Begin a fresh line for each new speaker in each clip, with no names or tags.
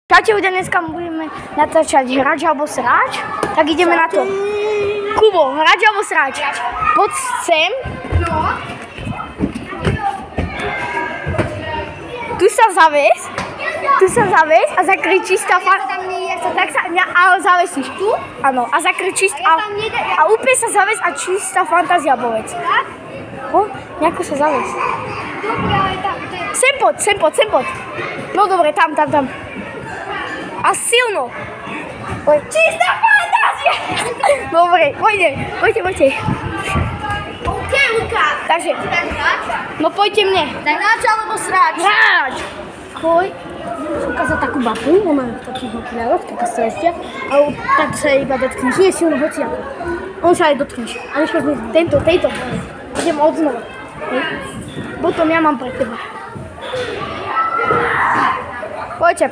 Čaute, dneska budeme natáčať hráč alebo sráč, tak ideme na to. Kubo, hráč alebo sráč? Poď sem. Tu sa zaves a zakričíš tak sa zavesíš tu, áno, a zakričíš a úplne sa zaves a čistá fantázia povedz. Nejako sa zaves. Sem poď. No dobre, tam. A silno. Čistá fantázia! Dobre, poďte.
OK, Luka.
Takže, no poďte mne.
Tak hráč alebo sráč?
Hráč! Poď. Ukázať takú babu, máme v takých okuliároch, taká strestia, ale tak sa jej iba dotkneš, nie silno, hoci ako. On sa aj dotkneš. A než sme tejto práve. Idem odznova. Potom ja mám pre teba. Poďte.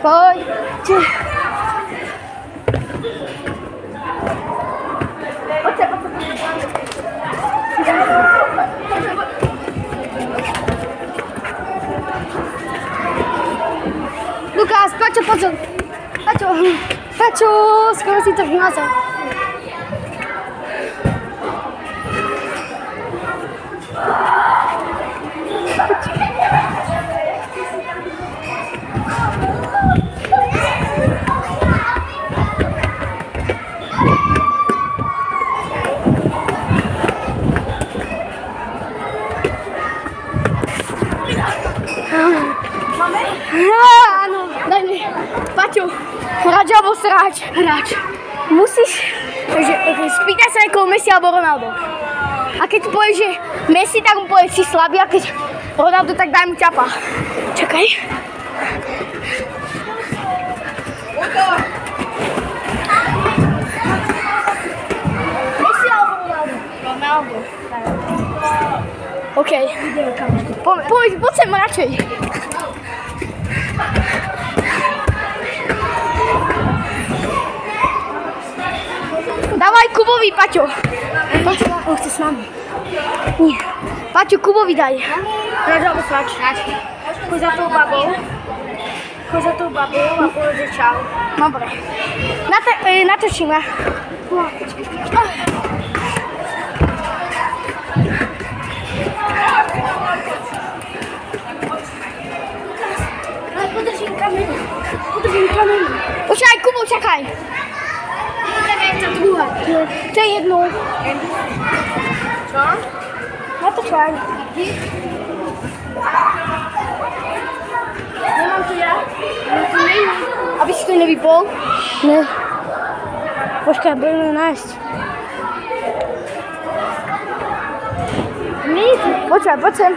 Lukas, Paťo, skoro si to vymazal. Áno, daj mi. Paťo, hráč alebo sráč? Hráč. Musíš, takže spýtaj sa niekoho Messi alebo Ronaldo. A keď povieš, že Messi, tak mu povieš si slabý, a keď Ronaldo, tak daj mu ťapa. Čakaj. Messi alebo Ronaldo? Ronaldo. OK. Poď sem radšej. Dávaj Kubovi, Paťo. On chce s nami. Nie. Paťo, Kubovi daj. Hráč alebo sráč? Hráč. Choď za tou babou a povedz, že čau. Dobre. Natočíme. Podržím kameru. Počkaj, Kubo, čakaj. To je jedno.
Čo?
Natočaj.
Nemám tu ja? Tu není.
Aby si to nevypol? Ne. Počkaj, budeme nájsť. Počkaj, poď sem.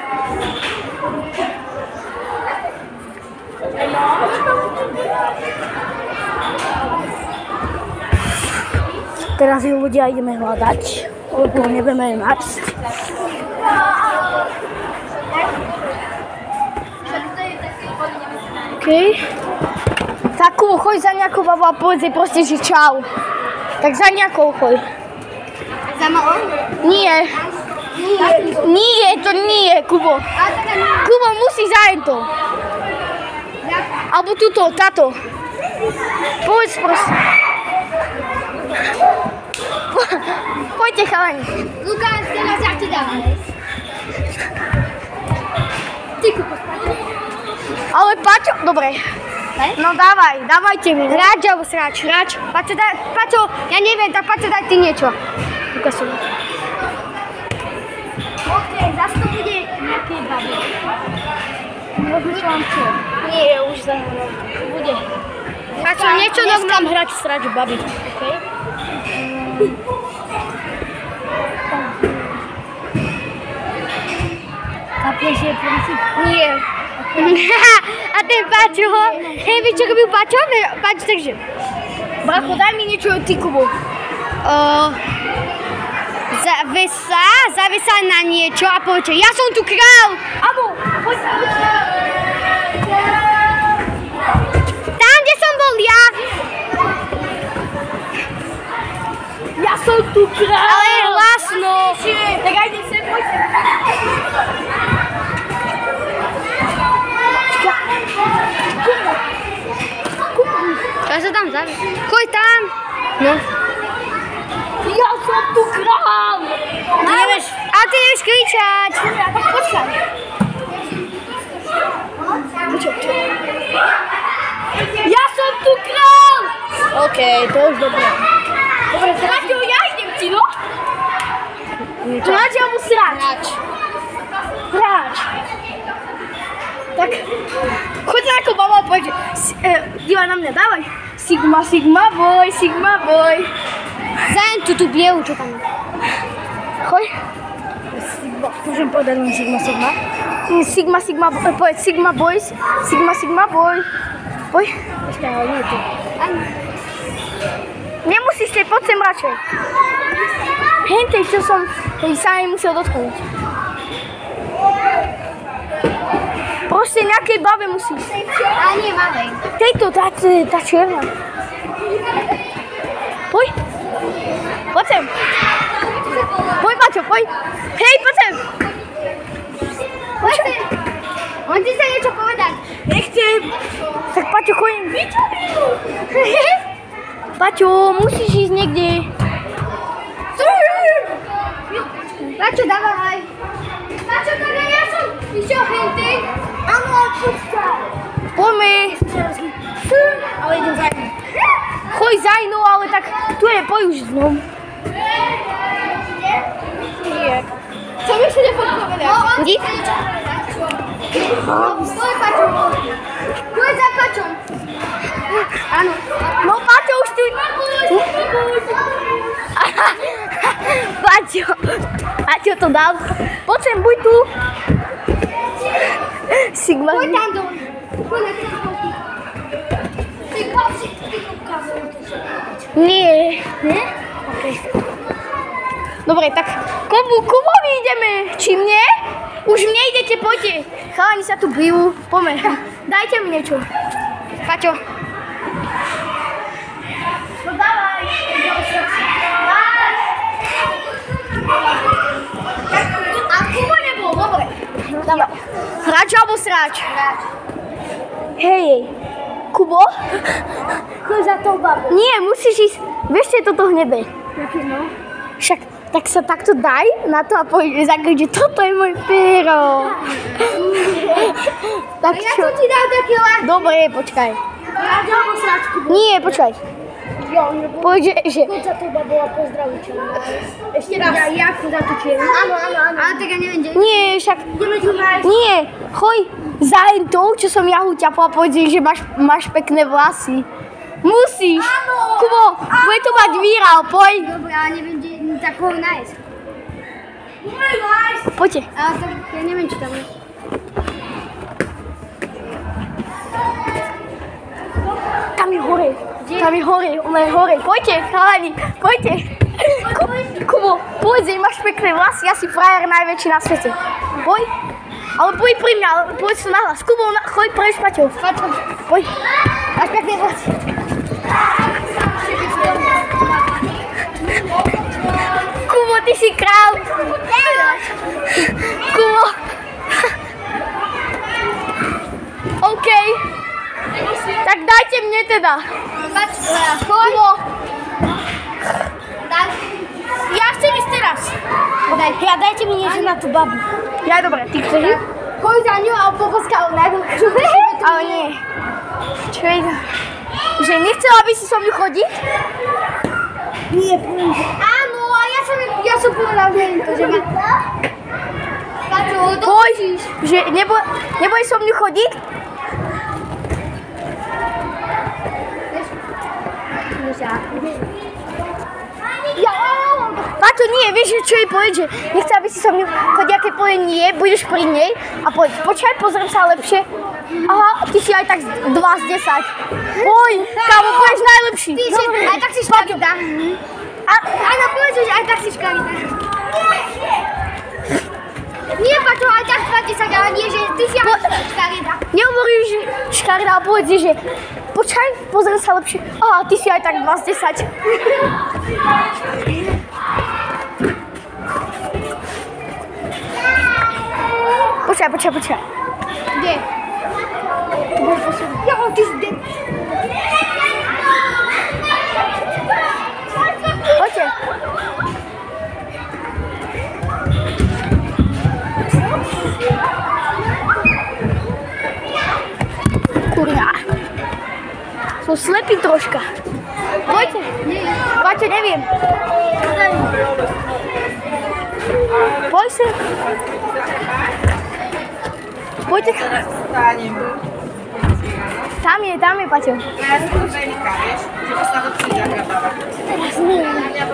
Teraz ju ľudia ideme hľadať, lebo nebudeme nájsť. OK. Tak choď za nejakou babou a povedz jej proste, že čau. Tak za nejakou choď.
Za malou?
Nie, to nie, Kubo. Kubo, musíš zájsť to. Alebo táto. Povedz proste. Poďte, chalani.
Lukáš, teraz ja ti dám. Ty Kubo.
Ale Paťo, dobre. No dávajte mi. Hráč alebo sráč? Hráč. Paťo, ja neviem, tak Paťo, daj ty niečo. Lukášovi.
OK, zase to bude nejaké baby.
Rozmýšľam čo? Nie, už bude. Paťo, niečo dám hráč, sráč, babi. OK? Kapneš je princíp? Nie. A ten Paťo, víš, čo robil Paťo? Paťo, takže. Bracho, daj mi niečo od ty, Kubo. Zavesa na niečo a povedz, ja som tu král. Abo, poď. Tam, kde som bol ja. Ja som tu král. Ale je hlasno. Tak aj sem, poď sem. Kubo.
Ja sa tam zaviem. Choď tam.
No. Ja som tu král!
Ty nevieš, a ty nevieš kričať.
Tak počkaj. Ja som tu král! OK, to už dobré. Dobre, Paťo, ja idem ti, no? Hráč alebo sráč? Hráč. Tak, choď sa ako baba a povedz, dívaj na mňa, dávaj. Sigma, sigma, boj, sigma, boj.
Zajem tú bielu, čo tam je.
Choď. Môžem povedať len sigma, sigma. Sigma, sigma, povedz sigma, boj, sigma, sigma, boj. Boj. Počkaj, ale nie je to. Nemusíš tej, poď sem radšej. Hentej, čo som sa jej musel dotknúť. Proste nejakej babe musíš.
A nie, malej.
Tejto, tá čierna. Poď. Poď sem. Poď, Paťo, poď. Hej, poď sem.
Poď sem. On ti chce niečo povedať.
Nechcem. Tak Paťo, choď. Paťo, musíš ísť niekde.
Paťo, dávaj. Paťo, tady ja som išiel hentej. Áno, počkaj.
Poďme.
Ale idem za ním.
Choď za inou, ale tak tu je, poď už znom. Nie. Co mi ešte nepovedať?
Idi. Poď, Paťo. Poď za Paťom. Áno.
No Paťo, už tu... Paťo to dal. Poď sem, buď tu. Sigma.
Poď tam dole. Poď na ten. Ty kopsi, ty kopkazujú.
Nie.
Nie?
Okay. Dobre, tak komu ideme? Či mne? Už mne idete, poďte. Chalani sa tu bijú. Poďme. Dajte mi niečo. Paťo. No dávaj. A Kubo nebol, dobre. Dávaj. Hráč alebo sráč?
Hráč.
Hej, Kubo?
Choď za tou babou.
Nie, musíš ísť. Vieš, čo je toto hnedé?
Jaký no?
Však tak sa takto daj na to a poď zakryť, že toto je môj péro. Tak
Ja
čo?
som ti dal taký ľahký.
Dobre, počkaj.
Hráč alebo sráčku.
Nie, počkaj. Poď, že...
Choď za tou babou a pozdravuj čo. Ešte raz. Ja chcem za tú čiernu. Áno. Ale tak ja neviem, kde...
Nie, však...
Ideme tu nájsť.
Nie, choď za tou, čo som ja ťapla a povedz, že máš pekné vlasy. Musíš.
Áno.
Kubo, bude to mať výral, poď.
Dobre, ale neviem, kde tak ho nájsť.
Poďte.
Ale tak ja neviem, čo tam je.
Tam je hore. Tam je hore, ona je hore. Poďte, chalani, poďte. Kubo, povedz, že máš pekné vlasy, ja si frajer najväčší na svete. Poď. Ale poď pri mňa, ale povedz to nahlas. Kubo, choď preč, Paťo. Poď. Máš pekné vlasy. Kubo, ty si král. Kubo. OK. Tak dajte mne teda. Kubo. Ja chcem ísť teraz. Ja dajte mi niečo na tú babu. Ja dobre, ty chceš ísť?
Choď za ňu a poboskal najlepšiu.
Ale nie. Čo je to? Že nechcela by si so mňu chodiť?
Nie, poviem, že áno, a ja som povedal, že ma... Paťo,
Poď, že nebudeš so mňu chodiť? Paťo, nie, vieš, čo jej povedať, že nechce, aby si so mňou chodila, keď povie nie, budeš pri nej a povedz, počkaj, pozriem sa lepšie. Aha, ty si aj tak 2 z 10. Poď, kámo, budeš najlepší.
Ty si, aj tak si škarida. Áno, povedz, že aj tak si škarida. Nie, Paťo, aj tak 20, ale nie, že ty si aj škarida.
Nehovoríš, že škarida, ale povedz, že počkaj, pozriem sa lepšie. Aha, ty si aj tak 2 z 10. Počkaj.
Kde? Jo, ty si kde?
Som slepý troška. Poďte. Poďte, neviem. Poď sa. Poďte. Tam je, Paťo.
Ja som to veľká, vieš, že to sa to príde agradovať.
Ja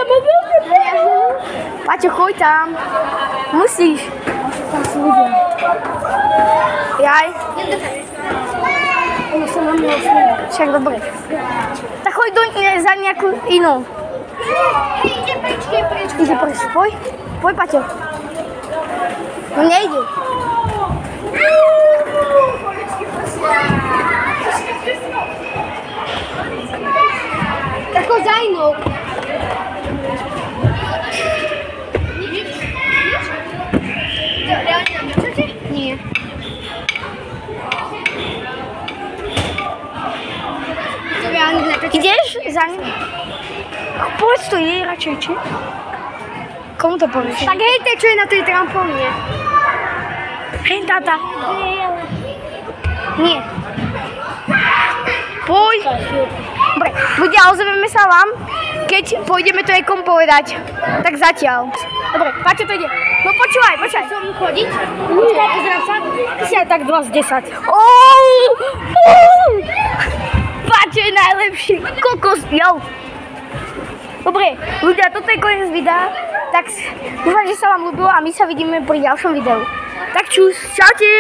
mám veľmi. Paťo, choď tam. Musíš. Tam si ľudia. Jaj.
Ono sa na mňa osmieľa.
Však dobre. Tak choď za nejakú inú.
Hej, ide preč.
Ide preč. Poď, Paťo. No nejde.
Tako za inou. Nie.
Ideš za ním? Poď to jej radšej, či? Komu to povieš?
Tak hej, čo je na tej trampolíne.
Hej, táta. Nie. Poď. Dobre, ľudia, ozveme sa vám, keď pôjdeme to niekomu povedať. Tak zatiaľ. Dobre, Paťo to ide. No počúvaj.
Som chodiť?
Počkaj,
pozerám sa.
Ty si aj tak 2 z 10. Paťo je najlepší. Kokos, jo. Dobre, ľudia, toto je koniec videa. Tak dúfam, že sa vám ľúbilo a my sa vidíme pri ďalšom videu. Tak čus, čaute.